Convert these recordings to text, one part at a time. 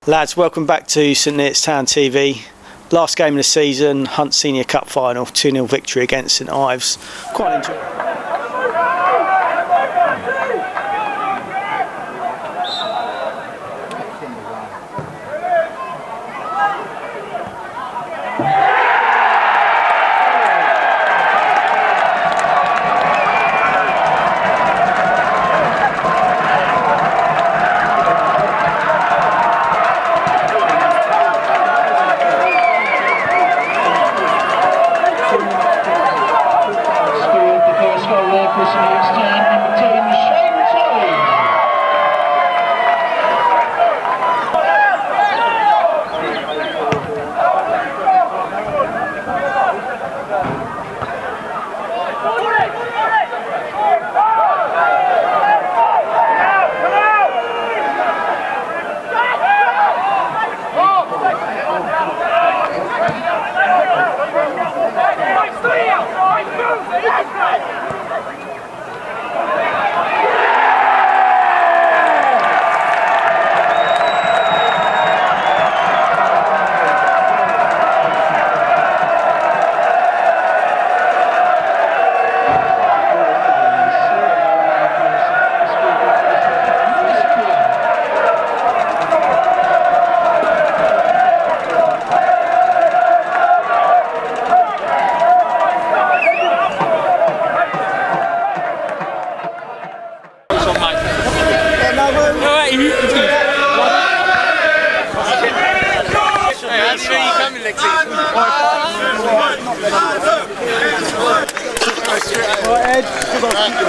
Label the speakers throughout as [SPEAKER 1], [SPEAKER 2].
[SPEAKER 1] Lads, welcome back to St Ives Town TV. Last game of the season, Hunt Senior Cup final, 2-0 victory against St Ives. Quite enjoyable.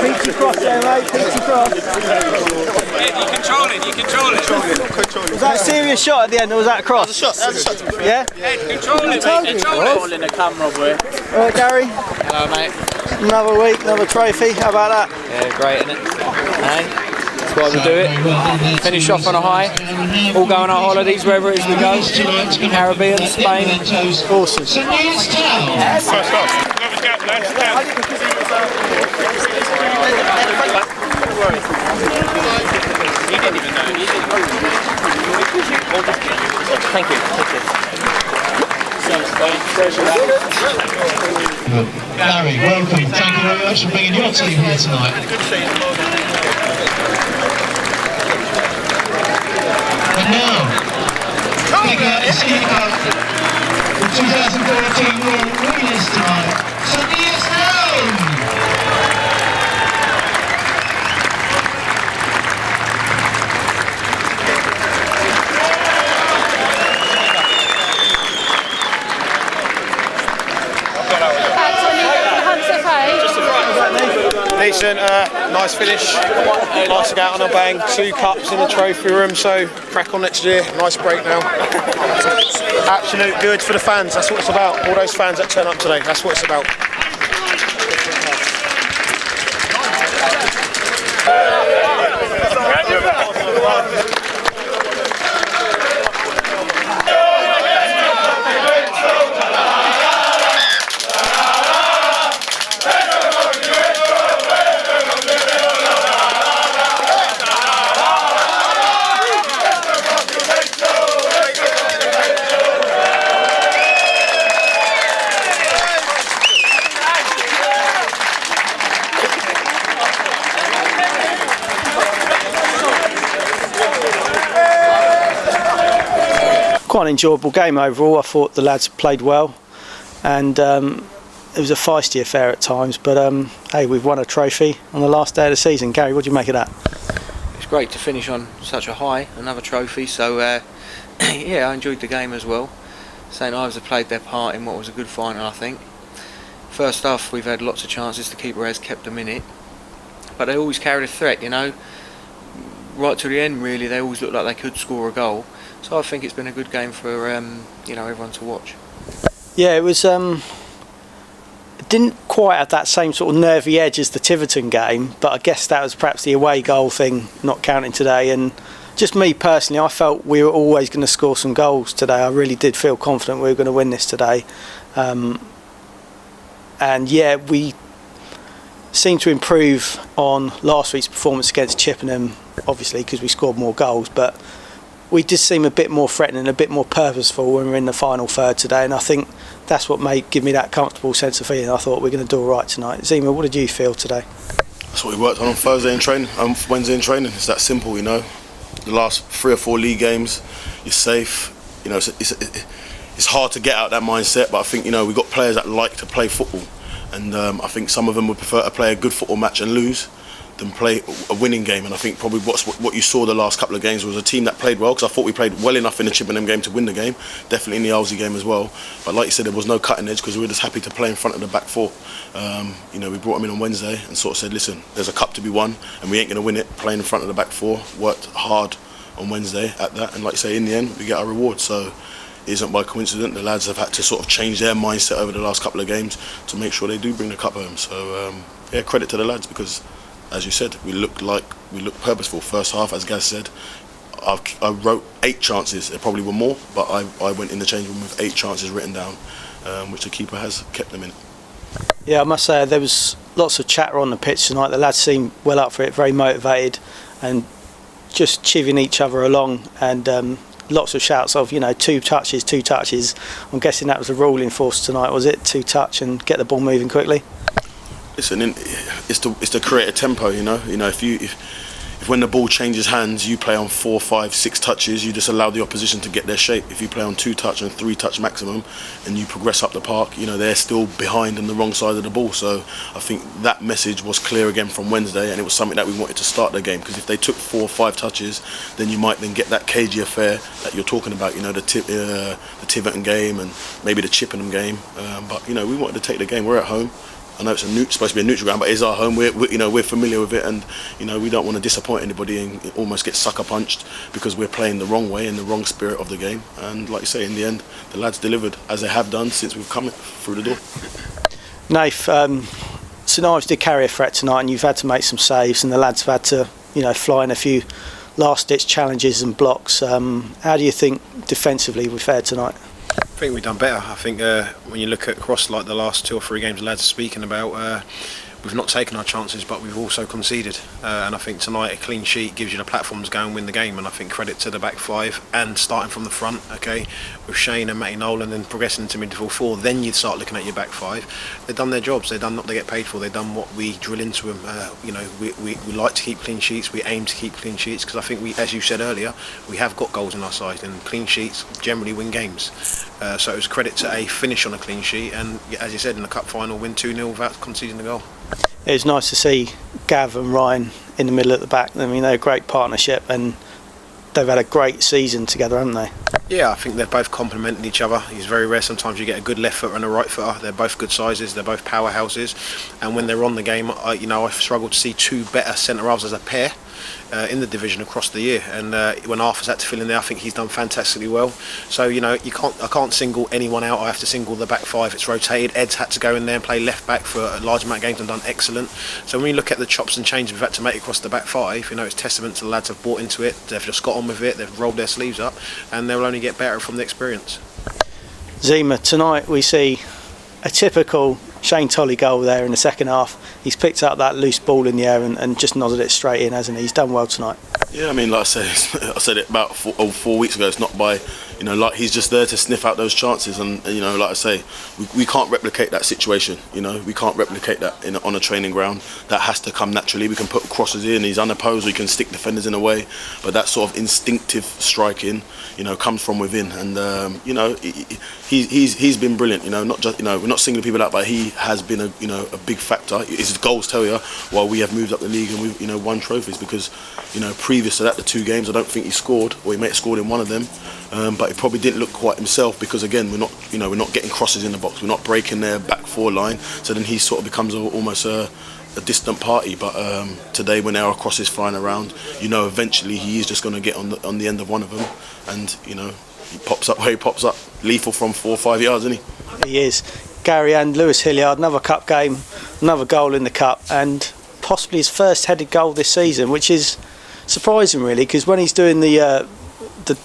[SPEAKER 1] Peachy cross there, mate. Peachy cross.
[SPEAKER 2] You control it.
[SPEAKER 1] Was that a serious shot at the end, or was that a cross?
[SPEAKER 3] That was a shot.
[SPEAKER 1] Yeah?
[SPEAKER 2] Control it, mate. Control
[SPEAKER 3] In the camera, boy.
[SPEAKER 1] Alright, Gary.
[SPEAKER 3] Hello, mate.
[SPEAKER 1] Another week, another trophy. How about that?
[SPEAKER 3] Yeah, great, isn't it? Hey, that's why we do it. Finish off on a high. All go on our holidays wherever it is we go. Caribbean, Spain.
[SPEAKER 1] Awesome.
[SPEAKER 4] St Ives Town.
[SPEAKER 3] Thank you.
[SPEAKER 4] Gary, welcome. Thank you very much for bringing your team here tonight. And now, big out the Senior Cup, the 2014 Royal Winners tonight. St Ives Town!
[SPEAKER 5] Decent, nice finish, nice to get out on a bang, 2 cups in the trophy room, so crack on next year, nice break now. Absolute good for the fans, that's what it's about, all those fans that turn up today, that's what it's about.
[SPEAKER 1] Quite an enjoyable game overall. I thought the lads played well, and it was a feisty affair at times, but hey, we've won a trophy on the last day of the season. Gary, what do you make of that?
[SPEAKER 3] It's great to finish on such a high, another trophy, so yeah, I enjoyed the game as well. St Ives have played their part in what was a good final, I think. First off, we've had lots of chances, the keeper has kept them in it, but they always carried a threat, you know. Right to the end really, they always looked like they could score a goal. So I think it's been a good game for you know, everyone to watch.
[SPEAKER 1] Yeah, it was. It didn't quite have that same sort of nervy edge as the Tiverton game, but I guess that was perhaps the away goal thing not counting today. And just me personally, I felt we were always going to score some goals today. I really did feel confident we were going to win this today. And yeah, we seemed to improve on last week's performance against Chippenham, obviously because we scored more goals, but we did seem a bit more threatening, a bit more purposeful when we were in the final third today, and I think that's what give me that comfortable sense of feeling. I thought we're going to do all right tonight. Zema, what did you feel today?
[SPEAKER 6] That's what we worked on Thursday in training, Wednesday in training. It's that simple, you know. The last 3 or 4 league games, you're safe. You know, it's hard to get out that mindset, but I think, you know, we've got players that like to play football, and I think some of them would prefer to play a good football match and lose than play a winning game. And I think probably what you saw the last couple of games was a team that played well, because I thought we played well enough in the Chippenham game to win the game, definitely in the Owlsey game as well. But like you said, there was no cutting edge because we were just happy to play in front of the back four. You know, we brought them in on Wednesday and sort of said, listen, there's a cup to be won and we ain't going to win it playing in front of the back four. Worked hard on Wednesday at that, and like you say, in the end we get our reward. So it isn't by coincidence the lads have had to sort of change their mindset over the last couple of games to make sure they do bring the cup home. So yeah, credit to the lads, because as you said, we looked purposeful. First half, as Gaz said, I wrote 8 chances. There probably were more, but I went in the change room with 8 chances written down, which the keeper has kept them in.
[SPEAKER 1] Yeah, I must say there was lots of chatter on the pitch tonight. The lads seemed well up for it, very motivated, and just chivvying each other along, and lots of shouts of, you know, 2 touches, 2 touches. I'm guessing that was the ruling force tonight, was it? 2 touch and get the ball moving quickly.
[SPEAKER 6] Listen, it's to create a tempo, you know. You know, if when the ball changes hands, you play on 4, 5, 6 touches, you just allow the opposition to get their shape. If you play on 2 touch and 3 touch maximum, and you progress up the park, you know, they're still behind on the wrong side of the ball. So I think that message was clear again from Wednesday, and it was something that we wanted to start the game, because if they took 4 or 5 touches, then you might then get that cagey affair that you're talking about, you know, the Tiverton game and maybe the Chippenham game. But you know, we wanted to take the game. We're at home. I know it's supposed to be a neutral ground, but it's our home. We're familiar with it, and you know, we don't want to disappoint anybody and almost get sucker punched because we're playing the wrong way in the wrong spirit of the game. And like you say, in the end, the lads delivered, as they have done since we've come through the door.
[SPEAKER 1] Nath, St Ives did carry a threat tonight, and you've had to make some saves, and the lads have had to, you know, fly in a few last-ditch challenges and blocks. How do you think defensively we fared tonight?
[SPEAKER 7] I think we've done better. I think when you look at across like the last 2 or 3 games the lads are speaking about, we've not taken our chances, but we've also conceded. And I think tonight a clean sheet gives you the platform to go and win the game. And I think credit to the back 5 and starting from the front, okay, with Shane and Matty Nolan and progressing into midfield 4. Then you'd start looking at your back 5. They've done their jobs. They've done what they get paid for. They've done what we drill into them. You know, we like to keep clean sheets. We aim to keep clean sheets because I think we, as you said earlier, we have got goals in our side, and clean sheets generally win games. So it was credit to a finish on a clean sheet, and as you said, in the cup final, win 2-0 without conceding the goal.
[SPEAKER 1] It was nice to see Gav and Ryan in the middle at the back. I mean, they're a great partnership, and they've had a great season together, haven't they?
[SPEAKER 7] Yeah, I think they've both complemented each other. It's very rare sometimes you get a good left footer and a right footer. They're both good sizes, they're both powerhouses, and when they're on the game, I've struggled to see 2 better centre halves as a pair in the division across the year. And when Arthur's had to fill in there, I think he's done fantastically well. So you know, I can't single anyone out. I have to single the back 5. It's rotated. Ed's had to go in there and play left back for a large amount of games and done excellent. So when you look at the chops and changes we've had to make across the back 5, you know, it's testament to the lads have bought into it. They've just got on with it. They've rolled their sleeves up, and they'll only get better from the experience.
[SPEAKER 1] Zema, tonight we see a typical Shane Tolley goal there in the second half. He's picked up that loose ball in the air and just nodded it straight in, hasn't he? He's done well tonight.
[SPEAKER 6] Yeah, I mean, like I said it about 4 weeks ago. It's not by, you know, like he's just there to sniff out those chances, and you know, like I say, we can't replicate that situation. You know, we can't replicate that on a training ground. That has to come naturally. We can put crosses in. He's unopposed. We can stick defenders in a way, but that sort of instinctive striking, you know, comes from within. And you know, he's been brilliant. You know, not just, you know, we're not singling people out, but he has been a big factor. His goals tell you why we have moved up the league and we've, you know, won trophies, because, you know, previous to that, the 2 games, I don't think he scored, or he may have scored in one of them, but he probably didn't look quite himself, because again, we're not getting crosses in the box, we're not breaking their back 4 line, so then he sort of becomes almost a distant party. But today, when our cross is flying around, you know, eventually he is just going to get on the end of one of them, and you know, he pops up where he pops up, lethal from 4 or 5 yards, isn't he?
[SPEAKER 1] He is. Gary and Lewis Hilliard, another cup game, another goal in the cup, and possibly his first headed goal this season, which is surprising really, because when he's doing the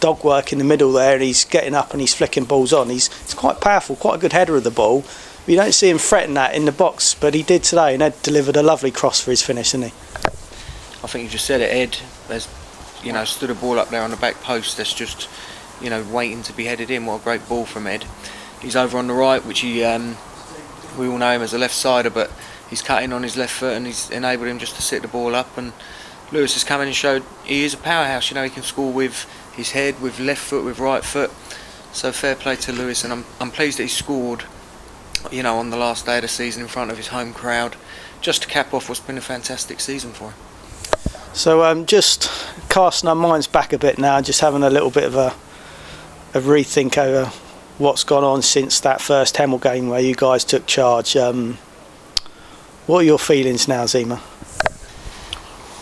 [SPEAKER 1] dog work in the middle there and he's getting up and he's flicking balls on, he's quite powerful, quite a good header of the ball. You don't see him threaten that in the box, but he did today, and Ed delivered a lovely cross for his finish, didn't he?
[SPEAKER 3] I think you just said it, Ed has stood a ball up there on the back post that's just, waiting to be headed in. What a great ball from Ed. He's over on the right, which we all know him as a left-sider, but he's cutting on his left foot and he's enabled him just to sit the ball up. And Lewis has come in and showed he is a powerhouse. He can score with his head, with left foot, with right foot. So fair play to Lewis, and I'm pleased that he scored, on the last day of the season in front of his home crowd, just to cap off what's been a fantastic season for him.
[SPEAKER 1] So just casting our minds back a bit now, just having a little bit of a rethink over what's gone on since that first Hemel game where you guys took charge. What are your feelings now, Zema?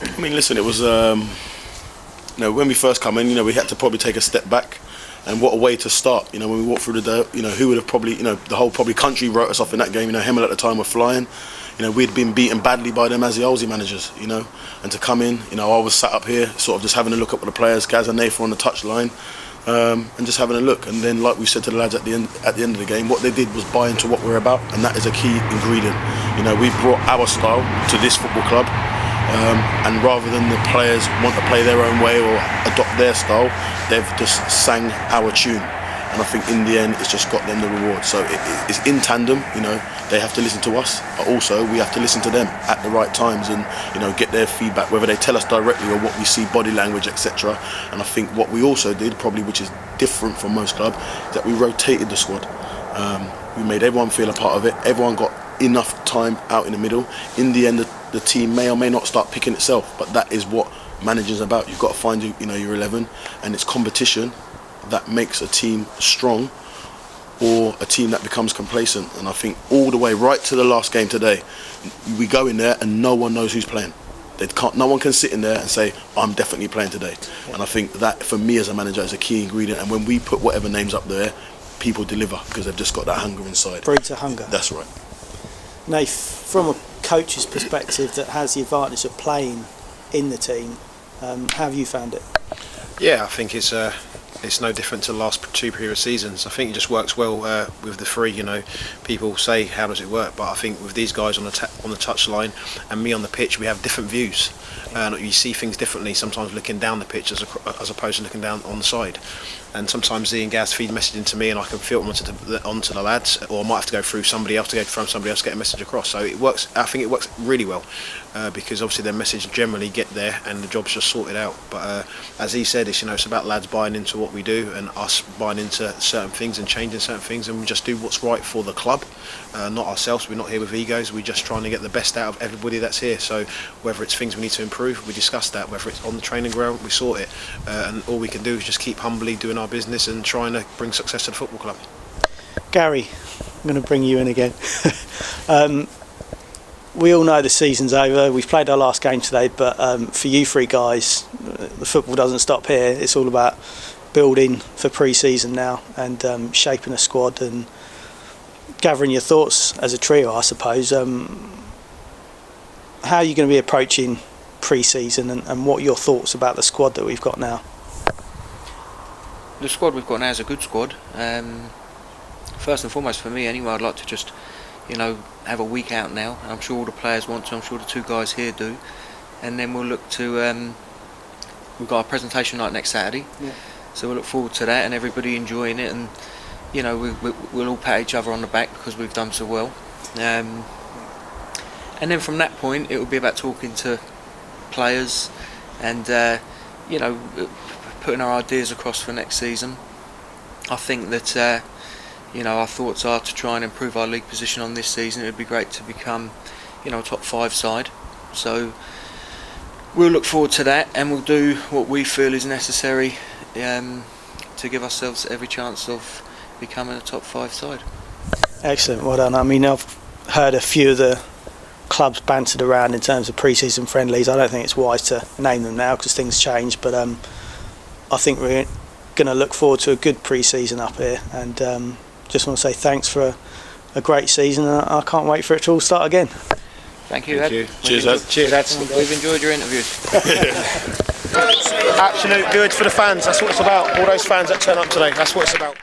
[SPEAKER 6] I mean, listen, it was, when we first come in, we had to probably take a step back. And what a way to start, when we walked through the day, who would have probably, the whole probably country wrote us off in that game. Hemel at the time were flying. We'd been beaten badly by them as the Aussie managers, and to come in, I was sat up here sort of just having a look at the players, Gaz and Nathan on the touchline, and just having a look. And then, like we said to the lads at the end of the game, what they did was buy into what we're about, and that is a key ingredient. We brought our style to this football club, and rather than the players want to play their own way or adopt their style, they've just sang our tune. And I think in the end it's just got them the reward. So it's in tandem, they have to listen to us, but also we have to listen to them at the right times and get their feedback, whether they tell us directly or what we see, body language, etc. And I think what we also did, probably which is different from most clubs, is that we rotated the squad. We made everyone feel a part of it. Everyone got enough time out in the middle. In the end, the team may or may not start picking itself, but that is what managing's about. You've got to find your 11, and it's competition that makes a team strong or a team that becomes complacent. And I think all the way right to the last game today, we go in there and no one knows who's playing. No one can sit in there and say, I'm definitely playing today. And I think that for me as a manager is a key ingredient, and when we put whatever names up there, people deliver because they've just got that hunger inside.
[SPEAKER 1] Breeds a hunger.
[SPEAKER 6] That's right.
[SPEAKER 1] Nath, from a coach's perspective that has the advantage of playing in the team, how have you found it?
[SPEAKER 7] Yeah, I think it's no different to the last two previous seasons. I think it just works well with the three. People say, how does it work? But I think with these guys on the touch line and me on the pitch, we have different views. You see things differently, sometimes looking down the pitch as opposed to looking down on the side. And sometimes Zee and Gaz feed messaging to me and I can filter onto the lads, or I might have to go through somebody else to get a message across. So it works. I think it works really well because obviously their message generally get there and the job's just sorted out. But as he said, it's about lads buying into what we do and us buying into certain things and changing certain things, and we just do what's right for the club, not ourselves. We're not here with egos. We're just trying to get the best out of everybody that's here. So whether it's things we need to improve, we discuss that. Whether it's on the training ground, we sort it. And all we can do is just keep humbly doing our business and trying to bring success to the football club.
[SPEAKER 1] Gary, I'm going to bring you in again. We all know the season's over. We've played our last game today, but for you three guys, the football doesn't stop here. It's all about building for pre-season now and shaping a squad and gathering your thoughts as a trio, I suppose. How are you going to be approaching pre-season and what are your thoughts about the squad that we've got now?
[SPEAKER 3] The squad we've got now is a good squad. First and foremost for me anyway, I'd like to just have a week out now. I'm sure all the players want to, I'm sure the two guys here do, and then we'll look to we've got a presentation night next Saturday, so we'll look forward to that and everybody enjoying it, and we'll all pat each other on the back because we've done so well, and then from that point it will be about talking to players and putting our ideas across for next season. I think that our thoughts are to try and improve our league position on this season. It would be great to become a top 5 side, so we'll look forward to that and we'll do what we feel is necessary to give ourselves every chance of becoming a top 5 side.
[SPEAKER 1] Excellent, well done. I mean, I've heard a few of the clubs bantered around in terms of pre-season friendlies. I don't think it's wise to name them now because things change, but I think we're going to look forward to a good pre-season up here, and just want to say thanks for a great season, and I can't wait for it to all start again.
[SPEAKER 3] Thank you,
[SPEAKER 7] Thank
[SPEAKER 3] Ed.
[SPEAKER 7] you.
[SPEAKER 6] Cheers, Ed.
[SPEAKER 7] Cheers, Ed.
[SPEAKER 3] We've enjoyed your interviews.
[SPEAKER 5] Absolute good for the fans. That's what it's about. All those fans that turn up today. That's what it's about.